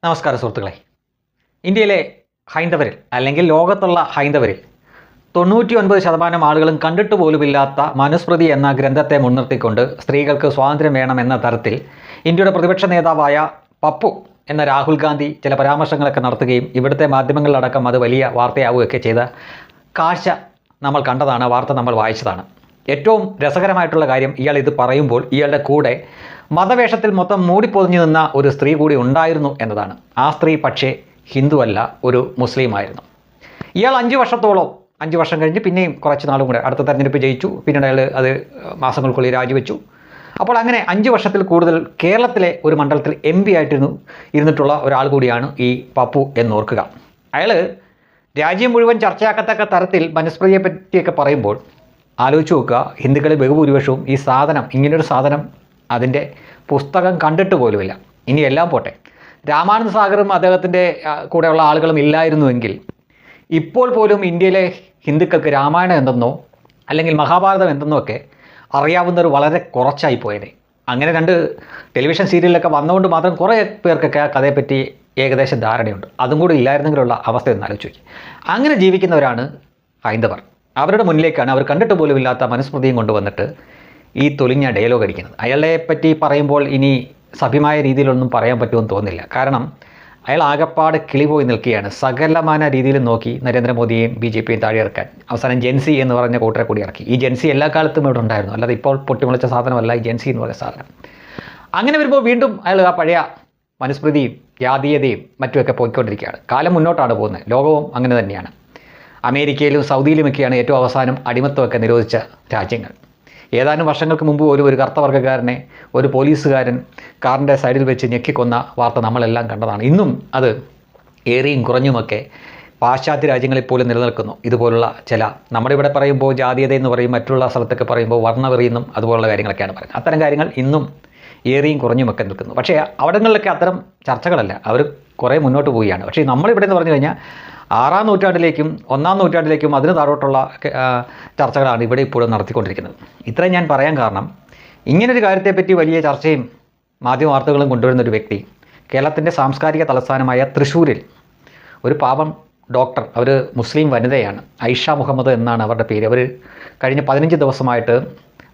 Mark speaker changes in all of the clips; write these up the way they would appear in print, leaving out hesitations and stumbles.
Speaker 1: നമസ്കാരം സുഹൃത്തുക്കളെ. ഇന്ത്യയിലെ ഹൈന്ദവരിൽ അല്ലെങ്കിൽ ലോകത്തുള്ള ഹൈന്ദവരിൽ 99% ആളുകളും കണ്ടിട്ട് പോലുമില്ലാത്ത മനുസ്മൃതി എന്ന ഗ്രന്ഥത്തെ മുൻനിർത്തിക്കൊണ്ട് സ്ത്രീകൾക്ക് സ്വാതന്ത്ര്യം വേണമെന്ന തരത്തിൽ ഇന്ത്യയുടെ പ്രതിപക്ഷ നേതാവായ പപ്പു എന്ന രാഹുൽ ഗാന്ധി ചില പരാമർശങ്ങളൊക്കെ നടത്തുകയും ഇവിടുത്തെ മാധ്യമങ്ങളിലടക്കം അത് വലിയ വാർത്തയാവുകയൊക്കെ ചെയ്ത കാഴ്ച നമ്മൾ കണ്ടതാണ്, വാർത്ത നമ്മൾ വായിച്ചതാണ്. ഏറ്റവും രസകരമായിട്ടുള്ള കാര്യം, ഇയാൾ ഇത് പറയുമ്പോൾ ഇയാളുടെ കൂടെ മതവേഷത്തിൽ മൊത്തം മൂടിപ്പൊതിഞ്ഞു നിന്ന ഒരു സ്ത്രീ കൂടി ഉണ്ടായിരുന്നു എന്നതാണ്. ആ സ്ത്രീ പക്ഷേ ഹിന്ദുവല്ല, ഒരു മുസ്ലിമായിരുന്നു. ഇയാൾ 5 വർഷം കഴിഞ്ഞ് പിന്നെയും കുറച്ച് നാളും കൂടെ അടുത്ത തെരഞ്ഞെടുപ്പ് ജയിച്ചു. പിന്നീട് അയാൾ അത് മാസങ്ങൾക്കുള്ളിൽ രാജിവെച്ചു. അപ്പോൾ അങ്ങനെ 5 വർഷത്തിൽ കൂടുതൽ കേരളത്തിലെ ഒരു മണ്ഡലത്തിൽ MP ഇരുന്നിട്ടുള്ള ഒരാൾ കൂടിയാണ് ഈ പപ്പു എന്നോർക്കുക. അയാൾ രാജ്യം മുഴുവൻ ചർച്ചയാക്കത്തക്ക തരത്തിൽ മനുസ്മൃതിയെ പറ്റിയൊക്കെ പറയുമ്പോൾ ആലോചിച്ച് നോക്കുക, ഹിന്ദുക്കളിൽ ബഹുഭൂരിപക്ഷവും ഈ സാധനം, ഇങ്ങനൊരു സാധനം അതിൻ്റെ പുസ്തകം കണ്ടിട്ട് പോലുമില്ല. ഇനി എല്ലാം പോട്ടെ, രാമാനന്ദ സാഗറും അദ്ദേഹത്തിൻ്റെ കൂടെയുള്ള ആളുകളും ഇല്ലായിരുന്നുവെങ്കിൽ ഇപ്പോൾ പോലും ഇന്ത്യയിലെ ഹിന്ദുക്കൾക്ക് രാമായണം എന്തെന്നോ അല്ലെങ്കിൽ മഹാഭാരതം എന്തെന്നോ ഒക്കെ അറിയാവുന്നവർ വളരെ കുറച്ചായി പോയേനെ. അങ്ങനെ 2 ടെലിവിഷൻ സീരിയലിലൊക്കെ വന്നുകൊണ്ട് മാത്രം കുറേ പേർക്കൊക്കെ ആ കഥയെപ്പറ്റി ഏകദേശം ധാരണയുണ്ട്. അതും കൂടി ഇല്ലായിരുന്നെങ്കിലുള്ള അവസ്ഥ ഒന്ന് ആലോചിച്ച് നോക്കി. അങ്ങനെ ജീവിക്കുന്നവരാണ് ഹൈന്ദവർ. അവരുടെ മുന്നിലേക്കാണ് അവർ കണ്ടിട്ട് പോലുമില്ലാത്ത മനുസ്മൃതിയും കൊണ്ടുവന്നിട്ട് ഈ തൊലിഞ്ഞ ഡയലോഗ് അടിക്കുന്നത്. അയാളെ പറ്റി പറയുമ്പോൾ ഇനി സഭ്യമായ രീതിയിലൊന്നും പറയാൻ പറ്റുമെന്ന് തോന്നുന്നില്ല. കാരണം അയാൾ ആകപ്പാട് കിളി പോയി നിൽക്കുകയാണ്. സകലമാന രീതിയിൽ നോക്കി നരേന്ദ്രമോദിയെയും BJPയും താഴെ ഇറക്കാൻ അവസാനം ജെൻസി എന്ന് പറഞ്ഞ കൂട്ടരെ കൂടി ഇറക്കി. ഈ ജെൻസി എല്ലാ കാലത്തും ഇവിടെ ഉണ്ടായിരുന്നു, അല്ലാതെ ഇപ്പോൾ പൊട്ടിമുളച്ച സാധനമല്ല ഈ ജെൻസി എന്ന് പറയുന്ന സാധനം. അങ്ങനെ വരുമ്പോൾ വീണ്ടും അയാൾ ആ പഴയ മനുസ്മൃതിയും ജാതീയതയും മറ്റുമൊക്കെ പോയിക്കൊണ്ടിരിക്കുകയാണ്. കാലം മുന്നോട്ടാണ് പോകുന്നത്. ലോകവും അങ്ങനെ തന്നെയാണ്. അമേരിക്കയിലും സൗദിയിലുമൊക്കെയാണ് ഏറ്റവും അവസാനം അടിമത്തമൊക്കെ നിരോധിച്ച രാജ്യങ്ങൾ. ഏതാനും വർഷങ്ങൾക്ക് മുമ്പ് ഒരു കറുത്തവർഗ്ഗക്കാരനെ ഒരു പോലീസുകാരൻ കാറിൻ്റെ സൈഡിൽ വെച്ച് ഞെക്കിക്കൊന്ന വാർത്ത നമ്മളെല്ലാം കണ്ടതാണ്. ഇന്നും അത് ഏറിയും കുറഞ്ഞുമൊക്കെ പാശ്ചാത്യ രാജ്യങ്ങളിൽ പോലും നിലനിൽക്കുന്നു. ഇതുപോലുള്ള ചില, നമ്മുടെ ഇവിടെ പറയുമ്പോൾ ജാതീയത എന്ന് പറയും, മറ്റുള്ള സ്ഥലത്തൊക്കെ പറയുമ്പോൾ വർണ്ണവെറിയെന്നും അതുപോലുള്ള കാര്യങ്ങളൊക്കെയാണ് പറയുന്നത്. അത്തരം കാര്യങ്ങൾ ഇന്നും ഏറിയും കുറഞ്ഞുമൊക്കെ നിൽക്കുന്നു. പക്ഷേ അവിടങ്ങളിലൊക്കെ അത്തരം ചർച്ചകളല്ല, അവർ കുറേ മുന്നോട്ട് പോവുകയാണ്. പക്ഷേ നമ്മളിവിടെ എന്ന് പറഞ്ഞു കഴിഞ്ഞാൽ 6-ാം നൂറ്റാണ്ടിലേക്കും 1-ാം നൂറ്റാണ്ടിലേക്കും അതിന് താഴോട്ടുള്ള ചർച്ചകളാണ് ഇവിടെ ഇപ്പോഴും നടത്തിക്കൊണ്ടിരിക്കുന്നത്. ഇത്രയും ഞാൻ പറയാൻ കാരണം, ഇങ്ങനൊരു കാര്യത്തെപ്പറ്റി വലിയ ചർച്ചയും മാധ്യമ വാർത്തകളും കൊണ്ടുവരുന്നൊരു വ്യക്തി കേരളത്തിൻ്റെ സാംസ്കാരിക തലസ്ഥാനമായ തൃശ്ശൂരിൽ ഒരു പാവം ഡോക്ടർ, അവർ മുസ്ലിം വനിതയാണ്, ഐഷ മുഹമ്മദ് എന്നാണ് അവരുടെ പേര്. അവർ കഴിഞ്ഞ 15 ദിവസമായിട്ട്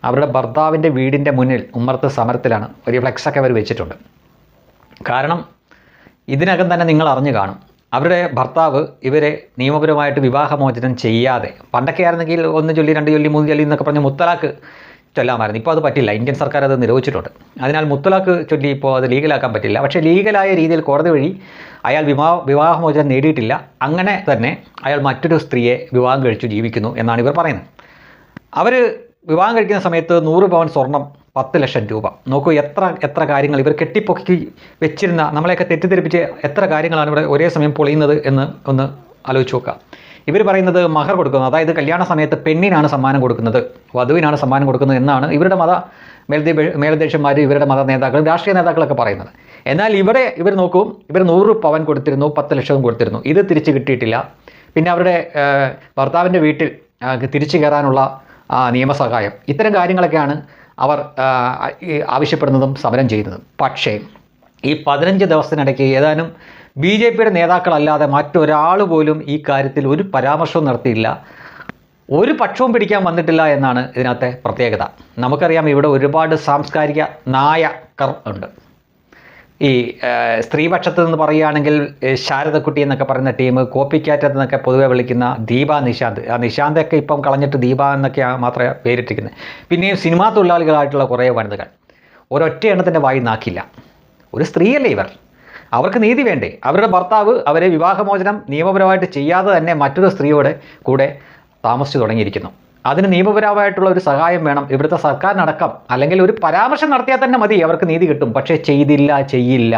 Speaker 1: അവരുടെ ഭർത്താവിൻ്റെ വീടിൻ്റെ മുന്നിൽ ഉമ്മറത്ത് സമരത്തിലാണ്. വലിയ ഫ്ലെക്സൊക്കെ അവർ വെച്ചിട്ടുണ്ട്. കാരണം ഇതിനകം തന്നെ നിങ്ങൾ അറിഞ്ഞു കാണും, അവരുടെ ഭർത്താവ് ഇവരെ നിയമപരമായിട്ട് വിവാഹമോചനം ചെയ്യാതെ, പണ്ടൊക്കെ ആയിരുന്നെങ്കിൽ 1 ചൊല്ലി 2 ചൊല്ലി 3 ചൊല്ലി എന്നൊക്കെ പറഞ്ഞ് മുത്തലാഖ് ചൊല്ലാമായിരുന്നു. ഇപ്പോൾ അത് പറ്റില്ല. ഇന്ത്യൻ സർക്കാർ അത് നിരോധിച്ചിട്ടുണ്ട്. അതിനാൽ മുത്തലാഖ് ചൊല്ലി ഇപ്പോൾ അത് ലീഗലാക്കാൻ പറ്റില്ല. പക്ഷേ ലീഗലായ രീതിയിൽ കോടതി വഴി അയാൾ വിവാഹമോചനം നേടിയിട്ടില്ല. അങ്ങനെ തന്നെ അയാൾ മറ്റൊരു സ്ത്രീയെ വിവാഹം കഴിച്ചു ജീവിക്കുന്നു എന്നാണ് ഇവർ പറയുന്നത്. അവർ വിവാഹം കഴിക്കുന്ന സമയത്ത് 100 പവൻ സ്വർണം, 10 ലക്ഷം രൂപ. നോക്കൂ, എത്ര കാര്യങ്ങൾ ഇവർ കെട്ടിപ്പൊക്കി വെച്ചിരുന്ന, നമ്മളെയൊക്കെ തെറ്റിദ്ധരിപ്പിച്ച് എത്ര കാര്യങ്ങളാണ് ഇവിടെ ഒരേ സമയം പൊളിയുന്നത് എന്ന് ഒന്ന് ആലോചിച്ച് നോക്കുക. ഇവർ പറയുന്നത് മഹർ കൊടുക്കുന്നത്, അതായത് കല്യാണ സമയത്ത് പെണ്ണിനാണ് സമ്മാനം കൊടുക്കുന്നത്, വധുവിനാണ് സമ്മാനം കൊടുക്കുന്നത് എന്നാണ് ഇവരുടെ മേലധ്യക്ഷന്മാർ, ഇവരുടെ മത നേതാക്കൾ, രാഷ്ട്രീയ നേതാക്കളൊക്കെ പറയുന്നത്. എന്നാൽ ഇവർ നോക്കും, ഇവർ 100 പവൻ കൊടുത്തിരുന്നു, 10 ലക്ഷവും കൊടുത്തിരുന്നു. ഇത് തിരിച്ച് കിട്ടിയിട്ടില്ല. പിന്നെ അവരുടെ ഭർത്താവിൻ്റെ വീട്ടിൽ തിരിച്ചു കയറാനുള്ള നിയമസഹായം, ഇത്തരം കാര്യങ്ങളൊക്കെയാണ് അവർ ആവശ്യപ്പെടുന്നതും സമരം ചെയ്യുന്നതും. പക്ഷേ ഈ 15 ദിവസത്തിനിടയ്ക്ക് ഏതാനും BJPയുടെ നേതാക്കളല്ലാതെ മറ്റൊരാൾ പോലും ഈ കാര്യത്തിൽ ഒരു പരാമർശവും നടത്തിയില്ല, ഒരു പക്ഷവും പിടിക്കാൻ വന്നിട്ടില്ല എന്നാണ് ഇതിനകത്തെ പ്രത്യേകത. നമുക്കറിയാം, ഇവിടെ ഒരുപാട് സാംസ്കാരിക നായകർ ഉണ്ട്. ഈ സ്ത്രീപക്ഷത്ത് നിന്ന് പറയുകയാണെങ്കിൽ ശാരദക്കുട്ടി എന്നൊക്കെ പറയുന്ന ടീം, കോപ്പിക്കാറ്റ് എന്നൊക്കെ പൊതുവെ വിളിക്കുന്ന ദീപ നിശാന്ത്, ആ നിശാന്തൊക്കെ ഇപ്പം കളഞ്ഞിട്ട് ദീപ എന്നൊക്കെ മാത്രമേ പേരിട്ടിരിക്കുന്നത്. പിന്നെയും സിനിമാ തൊഴിലാളികളായിട്ടുള്ള കുറേ വനിതകൾ, ഒരൊറ്റ എണ്ണത്തിൻ്റെ വായി നാക്കില്ല. ഒരു സ്ത്രീയല്ലേ ഇവർ, അവർക്ക് നീതി വേണ്ടേ? അവരുടെ ഭർത്താവ് അവരെ വിവാഹമോചനം നിയമപരമായിട്ട് ചെയ്യാതെ തന്നെ മറ്റൊരു സ്ത്രീയോടെ കൂടെ താമസിച്ചു തുടങ്ങിയിരിക്കുന്നു. അതിന് നിയമപരമായിട്ടുള്ള ഒരു സഹായം വേണം ഇവിടുത്തെ സർക്കാരിനടക്കം, അല്ലെങ്കിൽ ഒരു പരാമർശം നടത്തിയാൽ തന്നെ മതി, അവർക്ക് നീതി കിട്ടും. പക്ഷേ ചെയ്യില്ല.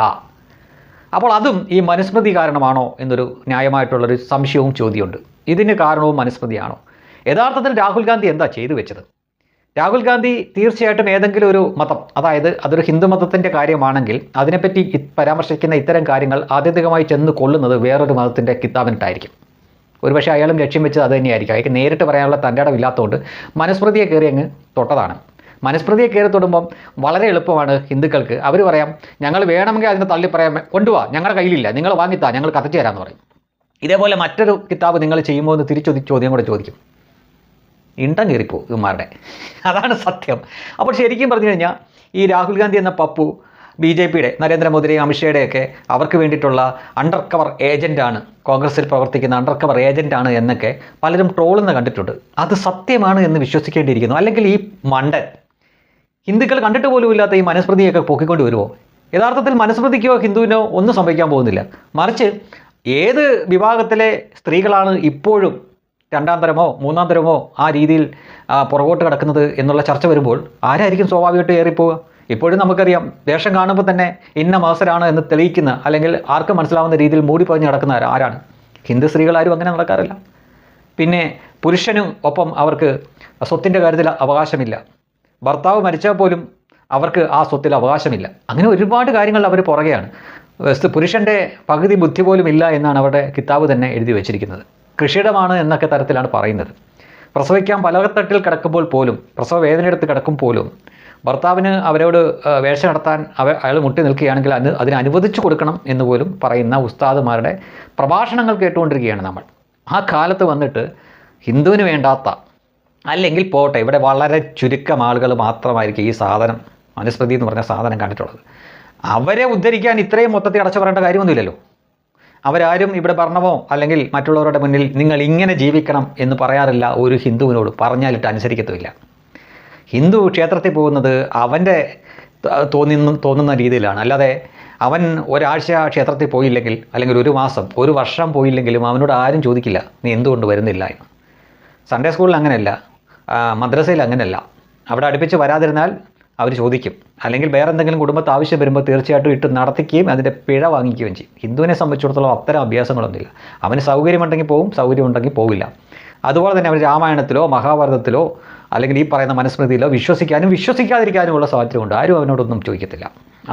Speaker 1: അപ്പോൾ അതും ഈ മനുസ്മൃതി കാരണമാണോ എന്നൊരു ന്യായമായിട്ടുള്ളൊരു സംശയവും ചോദ്യമുണ്ട്. ഇതിന് കാരണവും മനുസ്മൃതിയാണോ? യഥാർത്ഥത്തിൽ രാഹുൽ ഗാന്ധി എന്താ ചെയ്തു വെച്ചത്? രാഹുൽ ഗാന്ധി തീർച്ചയായിട്ടും ഏതെങ്കിലും ഒരു മതം, അതായത് അതൊരു ഹിന്ദു മതത്തിൻ്റെ കാര്യമാണെങ്കിൽ അതിനെപ്പറ്റി പരാമർശിക്കുന്ന ഇത്തരം കാര്യങ്ങൾ ആത്യന്തികമായി ചെന്ന് കൊള്ളുന്നത് വേറൊരു മതത്തിൻ്റെ കിതാബിനിട്ടായിരിക്കും. ഒരുപക്ഷെ അയാളും ലക്ഷ്യം വെച്ചത് അത് തന്നെയായിരിക്കും. അയാൾക്ക് നേരിട്ട് പറയാനുള്ള തൻ്റെ ഇടമില്ലാത്തതുകൊണ്ട് മനുസ്മൃതിയെ കയറി അങ്ങ് തൊട്ടതാണ്. മനുസ്മൃതിയെ കയറി തൊടുമ്പം വളരെ എളുപ്പമാണ് ഹിന്ദുക്കൾക്ക്. അവർ പറയാം ഞങ്ങൾ വേണമെങ്കിൽ അതിനെ തള്ളി പറയാൻ കൊണ്ടുപോവാ, ഞങ്ങളുടെ കയ്യിലില്ല, നിങ്ങൾ വാങ്ങിത്താ, ഞങ്ങൾ കത്തിച്ചു തരാമെന്ന് പറയും. ഇതേപോലെ മറ്റൊരു കിതാബ് നിങ്ങൾ ചെയ്യുമ്പോൾ എന്ന് തിരിച്ചൊരു ചോദ്യം കൂടെ ചോദിക്കും. ഇണ്ടം കയറിപ്പോവും ഇവന്മാരുടെ. അതാണ് സത്യം. അപ്പോൾ ശരിക്കും പറഞ്ഞു കഴിഞ്ഞാൽ ഈ രാഹുൽ ഗാന്ധി എന്ന പപ്പു BJPയുടെ നരേന്ദ്രമോദിയുടെയും അമിത്ഷായുടെയൊക്കെ അവർക്ക് വേണ്ടിയിട്ടുള്ള അണ്ടർ കവർ ഏജൻറ്റാണ്, കോൺഗ്രസിൽ പ്രവർത്തിക്കുന്ന അണ്ടർ കവർ ഏജൻറ്റാണ് എന്നൊക്കെ പലരും ട്രോളുന്ന കണ്ടിട്ടുണ്ട്. അത് സത്യമാണ് എന്ന് വിശ്വസിക്കേണ്ടിയിരിക്കുന്നു. അല്ലെങ്കിൽ ഈ മണ്ടൻ ഹിന്ദുക്കൾ കണ്ടിട്ട് പോലും ഇല്ലാത്ത ഈ മനുസ്മൃതിയൊക്കെ പൊക്കിക്കൊണ്ട് വരുമോ? യഥാർത്ഥത്തിൽ മനുസ്മൃതിക്കോ ഹിന്ദുവിനോ ഒന്നും സംഭവിക്കാൻ പോകുന്നില്ല. മറിച്ച് ഏത് വിഭാഗത്തിലെ സ്ത്രീകളാണ് ഇപ്പോഴും രണ്ടാം തരമോ മൂന്നാം തരമോ ആ രീതിയിൽ പുറകോട്ട് കിടക്കുന്നത് എന്നുള്ള ചർച്ച വരുമ്പോൾ ആരായിരിക്കും സ്വാഭാവികമായിട്ട് ഏറിപ്പോവുക? ഇപ്പോഴും നമുക്കറിയാം, വേഷം കാണുമ്പോൾ തന്നെ ഇന്ന മാസരാണ് എന്ന് തെളിയിക്കുന്ന, അല്ലെങ്കിൽ ആർക്കും മനസ്സിലാവുന്ന രീതിയിൽ മൂടി പതിഞ്ഞ് നടക്കുന്ന ആരാണ്? ഹിന്ദു സ്ത്രീകളാരും അങ്ങനെ നടക്കാറില്ല. പിന്നെ പുരുഷനും ഒപ്പം അവർക്ക് സ്വത്തിൻ്റെ കാര്യത്തിൽ അവകാശമില്ല. ഭർത്താവ് മരിച്ചാൽ പോലും അവർക്ക് ആ സ്വത്തിൽ അവകാശമില്ല. അങ്ങനെ ഒരുപാട് കാര്യങ്ങൾ അവർ പുറകെയാണ്. പുരുഷൻ്റെ പകുതി ബുദ്ധി പോലും ഇല്ല എന്നാണ് അവരുടെ കിതാബ് തന്നെ എഴുതി വച്ചിരിക്കുന്നത്. കൃഷിയിടമാണ് എന്നൊക്കെ തരത്തിലാണ് പറയുന്നത്. പ്രസവിക്കാൻ പലകത്തട്ടിൽ കിടക്കുമ്പോൾ പോലും, പ്രസവ വേദനയെടുത്ത് കിടക്കും പോലും ഭർത്താവിന് അവരോട് വേഴ്ച നടത്താൻ അയാൾ മുട്ടി നിൽക്കുകയാണെങ്കിൽ അതിന് അനുവദിച്ചു കൊടുക്കണം എന്ന് പോലും പറയുന്ന ഉസ്താദുമാരുടെ പ്രഭാഷണങ്ങൾ കേട്ടുകൊണ്ടിരിക്കുകയാണ് നമ്മൾ. ആ കാലത്ത് വന്നിട്ട് ഹിന്ദുവിന് വേണ്ടാത്ത, അല്ലെങ്കിൽ പോട്ടെ, ഇവിടെ വളരെ ചുരുക്കം ആളുകൾ മാത്രമായിരിക്കും ഈ സാധനം, മനുസ്മൃതി എന്ന് പറഞ്ഞ സാധനം കണ്ടിട്ടുള്ളത്. അവരെ ഉദ്ധരിക്കാൻ ഇത്രയും മൊത്തത്തിൽ അടച്ചു പറയേണ്ട കാര്യമൊന്നുമില്ലല്ലോ. അവരാരും ഇവിടെ ഭരണമോ അല്ലെങ്കിൽ മറ്റുള്ളവരുടെ മുന്നിൽ നിങ്ങൾ ഇങ്ങനെ ജീവിക്കണം എന്ന് പറയാറില്ല. ഒരു ഹിന്ദുവിനോട് പറഞ്ഞാലിട്ട് അനുസരിക്കത്തുമില്ല. ഹിന്ദു ക്ഷേത്രത്തിൽ പോകുന്നത് അവൻ്റെ തോന്നുന്ന രീതിയിലാണ്. അല്ലാതെ അവൻ ഒരാഴ്ച ക്ഷേത്രത്തിൽ പോയില്ലെങ്കിൽ, അല്ലെങ്കിൽ ഒരു മാസം, ഒരു വർഷം പോയില്ലെങ്കിലും അവനോട് ആരും ചോദിക്കില്ല നീ എന്തുകൊണ്ട് വരുന്നില്ല എന്ന്. സൺഡേ സ്കൂളിൽ അങ്ങനെയല്ല, മദ്രസയിൽ അങ്ങനെയല്ല. അവിടെ അടുപ്പിച്ച് വരാതിരുന്നാൽ അവർ ചോദിക്കും. അല്ലെങ്കിൽ വേറെ എന്തെങ്കിലും കുടുംബത്തെ ആവശ്യം വരുമ്പോൾ തീർച്ചയായിട്ടും ഇട്ട് നടത്തിക്കുകയും അതിൻ്റെ പിഴ വാങ്ങിക്കുകയും ചെയ്യും. ഹിന്ദുവിനെ സംബന്ധിച്ചിടത്തോളം അത്തരം അഭ്യാസങ്ങളൊന്നുമില്ല. അവന് സൗകര്യമുണ്ടെങ്കിൽ പോവും, സൗകര്യമുണ്ടെങ്കിൽ പോവില്ല. അതുപോലെ തന്നെ അവർ രാമായണത്തിലോ മഹാഭാരതത്തിലോ അല്ലെങ്കിൽ ഈ പറയുന്ന മനുസ്മൃതിയിലോ വിശ്വസിക്കാനും വിശ്വസിക്കാതിരിക്കാനുമുള്ള സ്വാതന്ത്ര്യമുണ്ട്. ആരും അവനോടൊന്നും ചോദിക്കത്തില്ല.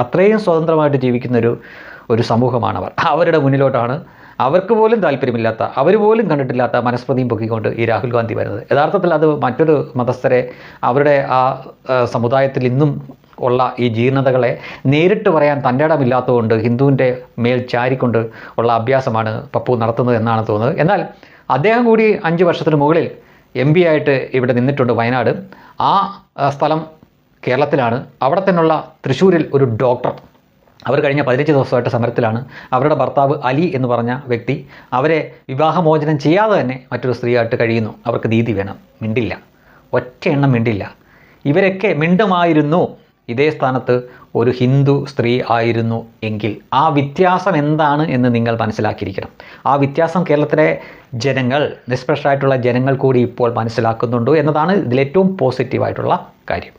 Speaker 1: അത്രയും സ്വതന്ത്രമായിട്ട് ജീവിക്കുന്നൊരു സമൂഹമാണ് അവർ. അവരുടെ മുന്നിലോട്ടാണ് അവർക്ക് പോലും താല്പര്യമില്ലാത്ത, അവർ പോലും കണ്ടിട്ടില്ലാത്ത മനുസ്മൃതിയും പൊക്കിക്കൊണ്ട് ഈ രാഹുൽ ഗാന്ധി വരുന്നത്. യഥാർത്ഥത്തിൽ അത് മറ്റൊരു മതസ്ഥരെ, അവരുടെ ആ സമുദായത്തിൽ ഇന്നും ഉള്ള ഈ ജീർണതകളെ നേരിട്ട് പറയാൻ തൻ്റെ ഇടമില്ലാത്തതുകൊണ്ട് ഹിന്ദുവിൻ്റെ മേൽ ചാരിക്കൊണ്ട് ഉള്ള അഭ്യാസമാണ് പപ്പു നടത്തുന്നത് എന്നാണ് തോന്നുന്നത്. എന്നാൽ അദ്ദേഹം കൂടി 5 വർഷത്തിന് മുകളിൽ MP ആയിട്ട് ഇവിടെ നിന്നിട്ടുണ്ട്, വയനാട്. ആ സ്ഥലം കേരളത്തിലാണ്. അവിടെ തന്നെയുള്ള തൃശ്ശൂരിൽ ഒരു ഡോക്ടർ, അവർ കഴിഞ്ഞ 15 ദിവസമായിട്ട് സമരത്തിലാണ്. അവരുടെ ഭർത്താവ് അലി എന്ന് പറഞ്ഞ വ്യക്തി അവരെ വിവാഹമോചനം ചെയ്യാതെ തന്നെ മറ്റൊരു സ്ത്രീയായിട്ട് കഴിയുന്നു. അവർക്ക് നീതി വേണം. മിണ്ടില്ല, ഒറ്റ എണ്ണം മിണ്ടില്ല. ഇവരൊക്കെ മിണ്ടുമായിരുന്നു ഇതേ സ്ഥാനത്ത് ഒരു ഹിന്ദു സ്ത്രീ ആയിരുന്നു എങ്കിൽ. ആ വ്യത്യാസം എന്താണ് എന്ന് നിങ്ങൾ മനസ്സിലാക്കിയിരിക്കണം. ആ വ്യത്യാസം കേരളത്തിലെ ജനങ്ങൾ, നിഷ്പക്ഷമായിട്ടുള്ള ജനങ്ങൾ കൂടി ഇപ്പോൾ മനസ്സിലാക്കുന്നുണ്ട് എന്നതാണ് ഇതിലേറ്റവും പോസിറ്റീവായിട്ടുള്ള കാര്യം.